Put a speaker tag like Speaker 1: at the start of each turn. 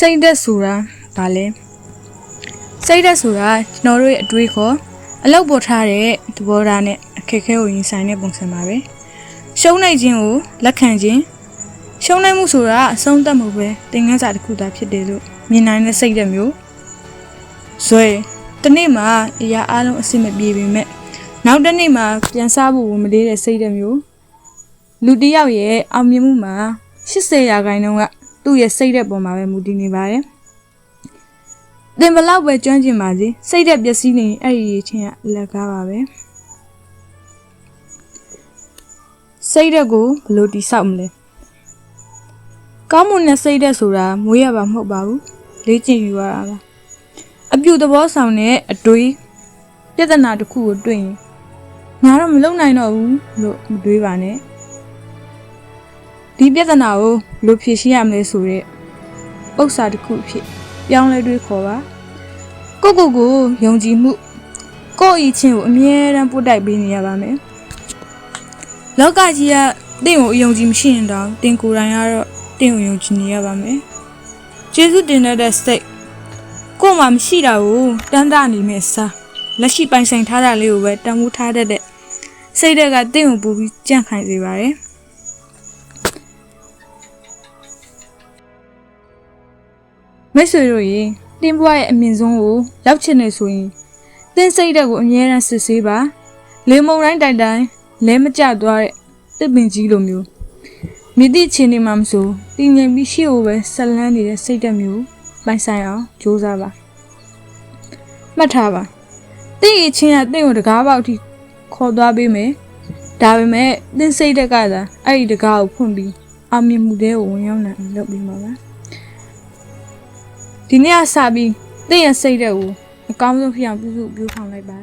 Speaker 1: စိတ်သက်ဆိုတာဘာလဲစိတ်သက်ဆိုတာကျွန်တော်တို့ရဲ့အတွေးခေါ်အလောက်ပေါ်ထားတဲ့သဘောထားနဲ့အခက်အခဲကိုရင်ဆိုင်တဲ့ပုံစံပါပဲရှုံးနိုင်ခြင်းကိုလက်ခံခြင်းရှုံးနိုင်မှုဆိုတာအဆုံးသတ်မှုပဲသင်ခန်းစာတစ်ခုသာဖြစ်တယ်လို့မြင်နိုင်တဲ့စိတ်သက်မျိုးဇွဲတနေ့မှာအရာအလုံးအဆင်မပြေပေမဲ့နောက်တစ်နေ့မှာပြန်စားဖို့ဝင်မလေးတဲ့စိတ်သက်မျိုးလူတစ်ယောက်ရဲ့အောင်မြင်မှုမှာ80%ကသူ့ရဲ့စိတ်သက်ပေါ်မှာပဲမူတည်နေပါတယ်သင်ဘလောက်ပဲကျွမ်းကျင်ပါစေစိတ်သက်ပျက်စီးနေအဲ့ဒီချင်းကလက်ကားပါပဲစိတ်သက်ကိုဘယ်လိုတိဆောက်မလဲကောင်းမွန်တဲ့စိတ်သက်ဆိုတာမွေးရပါမဟုတ်ပါဘူးလေ့ကျင့်ယူရတာပါအပြုသဘောဆောင်တဲ့အတွေးပြဿနာတစ်ခုကိုတွေ့ရင်ငါတော့မလုပ်နိုင်တော့ဘူးလို့မတွေးပါနဲ့ဒီပြဿနာကိုဘယ်လိုဖြေရှင်းရမလဲဆိုတဲ့ဥစ္စာတစ်ခုဖြစ်ပြောင်းလဲတွေးခေါ်ပါကိုယုံကြည်မှုကိုယ့်အချင်းကိုအမြဲတမ်းပို့တိုက်ပေးနေရပါမယ်လောကကြီးကတင့်ကိုအယုံကြည်မရှိရင်တောင်တင်ကိုယ်တိုင်ကတော့တင့်ကိုယုံကြည်နေရပါမယ်ကျေးဇူးတင်တဲ့စိတ်ကိုယ်မှမရှိတာကိုတန်းတာနေမဲ့စားလက်ရှိပိုင်ဆိုင်ထားတာလေးကိုပဲတန်ဖိုးထားတတ်တဲ့စိတ်ကတင့်ကိုပူပြီးကြန့်ခိုင်စေပါတယ်မိတ်ဆွေတို့ရေတင်းပွားရဲ့အမြင့်ဆုံးကိုရောက်ချင်နေဆိုရင်တင်းစိတ်တဲ့ကိုအမြဲတမ်းစစ်ဆေးပါလေမုံတိုင်းတိုင်လဲမကျသွားတဲ့တစ်ပင်ကြီးလိုမျိုးမြစ်တိချင်းနေမှမဆိုတည်ငြိမ်ပြီးရှေ့ကိုပဲဆက်လန်းနေတဲ့စိတ်တဲ့မျိုးပိုင်ဆိုင်အောင်ကြိုးစားပါမှတ်ထားပါတင်းအချင်းကတင်းကိုတကားပေါက်ထိခေါ်သွားပေးမယ်ဒါပေမဲ့တင်းစိတ်တဲ့ကသာအဲ့ဒီတကားကိုဖွင့်ပြီးအောင်မြင်မှုတွေကိုဝင်ရောက်နိုင်လုပ်ပြီးမှာပါဒီနေ့ကစပြီးတင့်ရဲ့စိတ်တဲ့ကိုအကောင်းဆုံးဖြစ်အောင်ပြုစုပြောင်းလိုက်ပါ